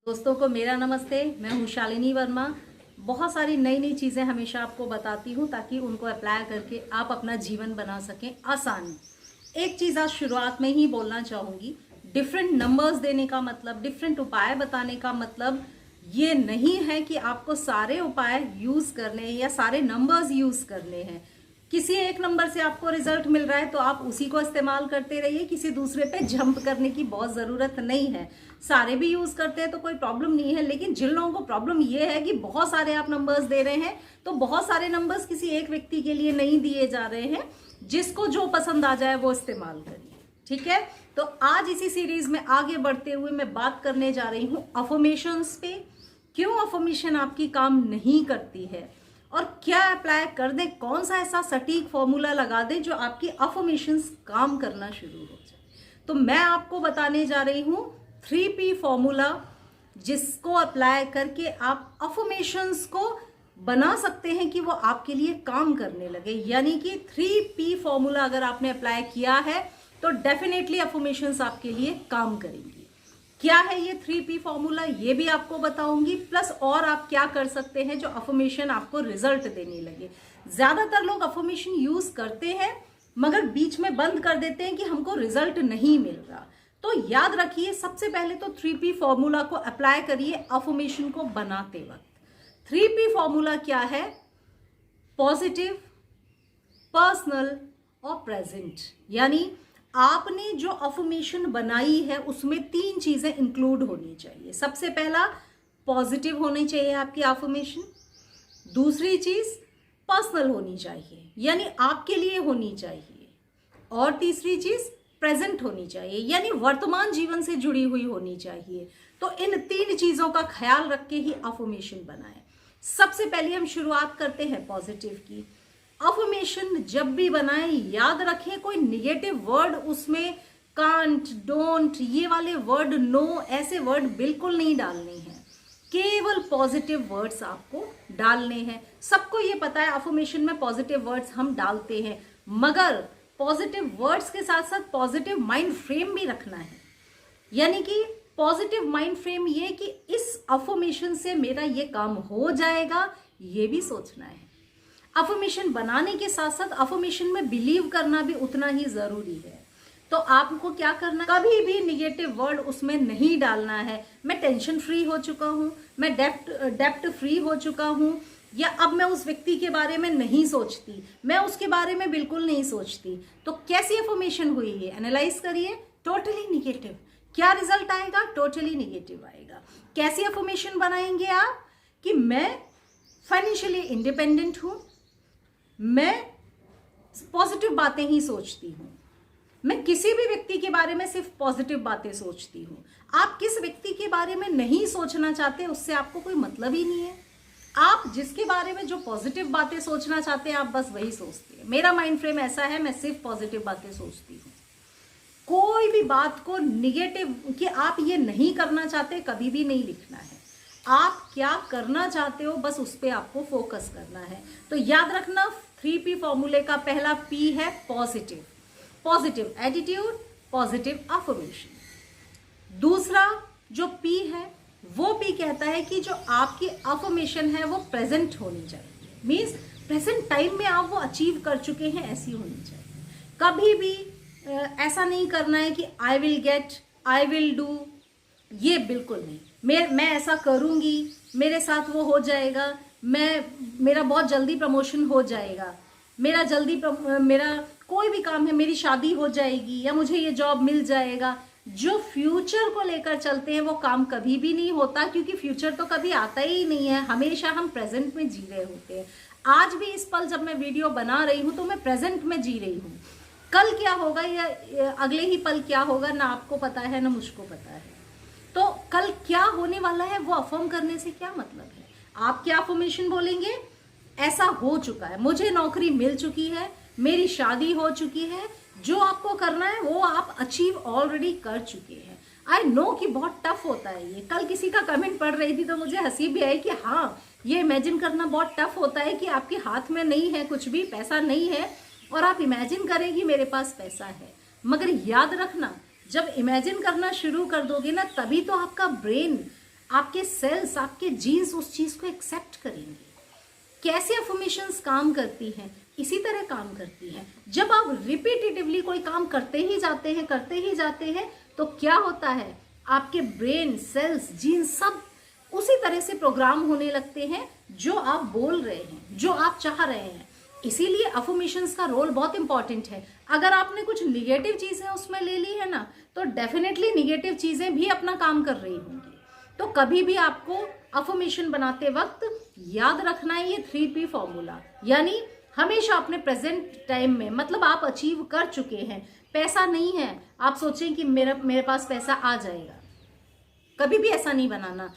दोस्तों को मेरा नमस्ते। मैं हूँ शालिनी वर्मा। बहुत सारी नई नई चीज़ें हमेशा आपको बताती हूँ ताकि उनको अप्लाई करके आप अपना जीवन बना सकें आसान। एक चीज़ आज शुरुआत में ही बोलना चाहूँगी, डिफरेंट नंबर्स देने का मतलब, डिफरेंट उपाय बताने का मतलब ये नहीं है कि आपको सारे उपाय यूज़ करने हैं या सारे नंबर्स यूज़ करने हैं। किसी एक नंबर से आपको रिजल्ट मिल रहा है तो आप उसी को इस्तेमाल करते रहिए, किसी दूसरे पे जंप करने की बहुत ज़रूरत नहीं है। सारे भी यूज़ करते हैं तो कोई प्रॉब्लम नहीं है, लेकिन जिन लोगों को प्रॉब्लम ये है कि बहुत सारे आप नंबर्स दे रहे हैं तो बहुत सारे नंबर्स किसी एक व्यक्ति के लिए नहीं दिए जा रहे हैं। जिसको जो पसंद आ जाए वो इस्तेमाल करिए, ठीक है। तो आज इसी सीरीज में आगे बढ़ते हुए मैं बात करने जा रही हूँ अफर्मेशंस पे। क्यों अफर्मेशन आपकी काम नहीं करती है और क्या अप्लाई कर दे, कौन सा ऐसा सटीक फॉर्मूला लगा दे जो आपकी अफर्मेशंस काम करना शुरू हो जाए। तो मैं आपको बताने जा रही हूँ 3P फॉर्मूला, जिसको अप्लाई करके आप अफर्मेशंस को बना सकते हैं कि वो आपके लिए काम करने लगे। यानी कि 3P फॉर्मूला अगर आपने अप्लाई किया है तो डेफिनेटली अफर्मेशंस आपके लिए काम करेंगी। क्या है ये 3P फॉर्मूला, ये भी आपको बताऊंगी, प्लस और आप क्या कर सकते हैं जो अफर्मेशन आपको रिजल्ट देने लगे। ज्यादातर लोग अफर्मेशन यूज करते हैं मगर बीच में बंद कर देते हैं कि हमको रिजल्ट नहीं मिल रहा। तो याद रखिए, सबसे पहले तो 3P फॉर्मूला को अप्लाई करिए अफर्मेशन को बनाते वक्त। 3P फॉर्मूला क्या है? पॉजिटिव, पर्सनल और प्रेजेंट। यानी आपने जो अफर्मेशन बनाई है उसमें 3 चीजें इंक्लूड होनी चाहिए। सबसे पहला, पॉजिटिव होनी चाहिए आपकी अफर्मेशन। दूसरी चीज पर्सनल होनी चाहिए, यानी आपके लिए होनी चाहिए। और तीसरी चीज प्रेजेंट होनी चाहिए, यानी वर्तमान जीवन से जुड़ी हुई होनी चाहिए। तो इन 3 चीजों का ख्याल रख के ही अफर्मेशन बनाएं। सबसे पहले हम शुरुआत करते हैं पॉजिटिव की। अफर्मेशन जब भी बनाएं याद रखें कोई निगेटिव वर्ड उसमें कांट, डोंट, ये वाले वर्ड, नो, ऐसे वर्ड बिल्कुल नहीं डालने हैं। केवल पॉजिटिव वर्ड्स आपको डालने हैं। सबको ये पता है अफर्मेशन में पॉजिटिव वर्ड्स हम डालते हैं, मगर पॉजिटिव वर्ड्स के साथ साथ पॉजिटिव माइंड फ्रेम भी रखना है। यानी कि पॉजिटिव माइंड फ्रेम ये कि इस अफर्मेशन से मेरा ये काम हो जाएगा, ये भी सोचना है। अफर्मेशन बनाने के साथ साथ अफर्मेशन में बिलीव करना भी उतना ही जरूरी है। तो आपको क्या करना है, कभी भी निगेटिव वर्ड उसमें नहीं डालना है। मैं टेंशन फ्री हो चुका हूँ, मैं डेप्ट फ्री हो चुका हूँ, या अब मैं उस व्यक्ति के बारे में नहीं सोचती, मैं उसके बारे में बिल्कुल नहीं सोचती। तो कैसी अफर्मेशन हुई है, एनालाइज करिए। टोटली निगेटिव, क्या रिजल्ट आएगा? टोटली निगेटिव आएगा। कैसी अफर्मेशन बनाएंगे आप कि मैं फाइनेंशियली इंडिपेंडेंट हूं, मैं पॉजिटिव बातें ही सोचती हूँ, मैं किसी भी व्यक्ति के बारे में सिर्फ पॉजिटिव बातें सोचती हूँ। आप किस व्यक्ति के बारे में नहीं सोचना चाहते उससे आपको कोई मतलब ही नहीं है। आप जिसके बारे में जो पॉजिटिव बातें सोचना चाहते हैं आप बस वही सोचते हैं। मेरा माइंड फ्रेम ऐसा है, मैं सिर्फ पॉजिटिव बातें सोचती हूँ। कोई भी बात को निगेटिव कि आप ये नहीं करना चाहते कभी भी नहीं लिखना है। आप क्या करना चाहते हो बस उस पर आपको फोकस करना है। तो याद रखना 3P फॉर्मूले का पहला P है positive, positive attitude, positive affirmation. दूसरा जो P है वो P कहता है कि जो आपकी अफर्मेशन है वो प्रेजेंट होनी चाहिए। मीन्स प्रेजेंट टाइम में आप वो अचीव कर चुके हैं ऐसी होनी चाहिए। कभी भी ऐसा नहीं करना है कि I will get, I will do, ये बिल्कुल नहीं। मैं ऐसा करूंगी, मेरे साथ वो हो जाएगा, मेरा बहुत जल्दी प्रमोशन हो जाएगा, मेरा कोई भी काम है, मेरी शादी हो जाएगी या मुझे ये जॉब मिल जाएगा। जो फ्यूचर को लेकर चलते हैं वो काम कभी भी नहीं होता, क्योंकि फ्यूचर तो कभी आता ही नहीं है। हमेशा हम प्रेजेंट में जी रहे होते हैं। आज भी इस पल जब मैं वीडियो बना रही हूँ तो मैं प्रेजेंट में जी रही हूँ। कल क्या होगा या अगले ही पल क्या होगा ना आपको पता है ना मुझको पता है। तो कल क्या होने वाला है वो अफर्म करने से क्या मतलब है। आप क्या अफर्मेशन बोलेंगे? ऐसा हो चुका है, मुझे नौकरी मिल चुकी है, मेरी शादी हो चुकी है, जो आपको करना है वो आप अचीव ऑलरेडी कर चुके हैं। आई नो कि बहुत टफ होता है ये। कल किसी का कमेंट पढ़ रही थी तो मुझे हंसी भी आई कि हाँ, ये इमेजिन करना बहुत टफ होता है कि आपके हाथ में नहीं है कुछ भी, पैसा नहीं है और आप इमेजिन करें कि मेरे पास पैसा है। मगर याद रखना, जब इमेजिन करना शुरू कर दोगे ना तभी तो आपका ब्रेन आपके सेल्स, आपके जीन्स उस चीज को एक्सेप्ट करेंगे। कैसे अफर्मेशंस काम करती हैं? इसी तरह काम करती हैं। जब आप रिपीटेटिवली कोई काम करते ही जाते हैं तो क्या होता है, आपके ब्रेन, सेल्स, जीन्स सब उसी तरह से प्रोग्राम होने लगते हैं जो आप बोल रहे हैं, जो आप चाह रहे हैं। इसीलिए अफर्मेशंस का रोल बहुत इंपॉर्टेंट है। अगर आपने कुछ निगेटिव चीजें उसमें ले ली है ना, तो डेफिनेटली निगेटिव चीजें भी अपना काम कर रही होंगी। तो कभी भी आपको अफर्मेशन बनाते वक्त याद रखना है ये 3P फॉर्मूला, यानी हमेशा अपने प्रेजेंट टाइम में, मतलब आप अचीव कर चुके हैं। पैसा नहीं है, आप सोचें कि मेरे पास पैसा आ जाएगा, कभी भी ऐसा नहीं बनाना।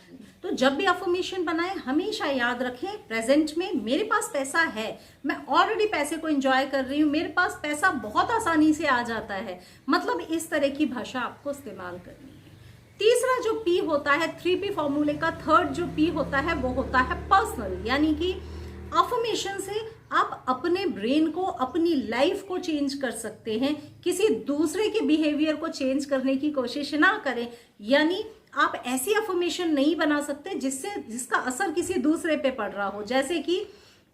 तो जब भी अफर्मेशन बनाएं हमेशा याद रखें प्रेजेंट में मेरे पास पैसा है, मैं ऑलरेडी पैसे को एंजॉय कर रही हूँ, मेरे पास पैसा बहुत आसानी से आ जाता है। मतलब इस तरह की भाषा आपको इस्तेमाल करनी है। तीसरा जो पी होता है 3P फॉर्मूले का, थर्ड जो पी होता है वो होता है पर्सनल, यानी कि अफर्मेशन से आप अपने ब्रेन को, अपनी लाइफ को चेंज कर सकते हैं। किसी दूसरे के बिहेवियर को चेंज करने की कोशिश ना करें, यानी आप ऐसी अफर्मेशन नहीं बना सकते जिसका असर किसी दूसरे पे पड़ रहा हो। जैसे कि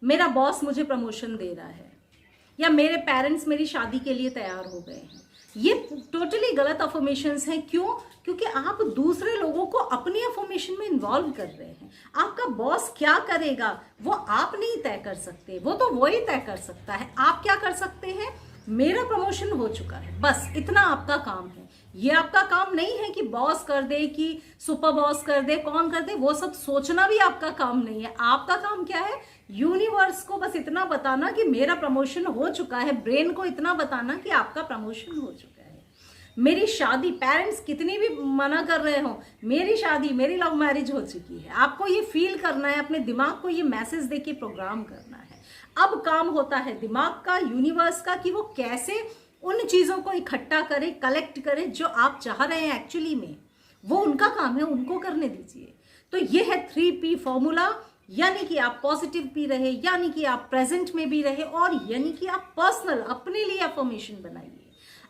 मेरा बॉस मुझे प्रमोशन दे रहा है, या मेरे पेरेंट्स मेरी शादी के लिए तैयार हो गए हैं। ये टोटली गलत अफर्मेशंस हैं। क्यों? क्योंकि आप दूसरे लोगों को अपनी अफर्मेशन में इन्वॉल्व कर रहे हैं। आपका बॉस क्या करेगा वो आप नहीं तय कर सकते, वो तो वो ही तय कर सकता है। आप क्या कर सकते हैं, मेरा प्रमोशन हो चुका है, बस इतना आपका काम है। ये आपका काम नहीं है कि बॉस कर दे, कि सुपर बॉस कर दे, कौन कर दे, वो सब सोचना भी आपका काम नहीं है। आपका काम क्या है, यूनिवर्स को बस इतना बताना कि मेरा प्रमोशन हो चुका है, ब्रेन को इतना बताना कि आपका प्रमोशन हो चुका है। मेरी शादी, पेरेंट्स कितनी भी मना कर रहे हो, मेरी शादी, मेरी लव मैरिज हो चुकी है। आपको ये फील करना है, अपने दिमाग को ये मैसेज देके प्रोग्राम करना है। अब काम होता है दिमाग का, यूनिवर्स का, कि वो कैसे उन चीजों को इकट्ठा करे, कलेक्ट करे जो आप चाह रहे हैं एक्चुअली में। वो उनका काम है, उनको करने दीजिए। तो ये है 3P फॉर्मूला, यानी कि आप पॉजिटिव भी रहे, यानी कि आप प्रेजेंट में भी रहे, और यानी कि आप पर्सनल अपने लिए अफर्मेशन बनाइए।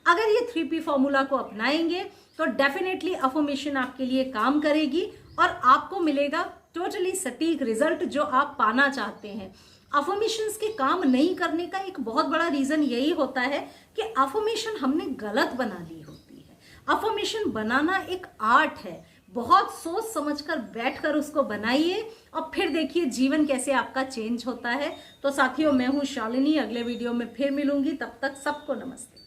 अगर ये 3P फॉर्मूला को अपनाएंगे तो डेफिनेटली अफर्मेशन आपके लिए काम करेगी और आपको मिलेगा टोटली सटीक रिजल्ट जो आप पाना चाहते हैं। अफर्मेशंस के काम नहीं करने का एक बहुत बड़ा रीजन यही होता है कि अफर्मेशन हमने गलत बना ली होती है। अफर्मेशन बनाना एक आर्ट है, बहुत सोच समझकर बैठकर उसको बनाइए और फिर देखिए जीवन कैसे आपका चेंज होता है। तो साथियों, मैं हूं शालिनी, अगले वीडियो में फिर मिलूंगी, तब तक सबको नमस्ते।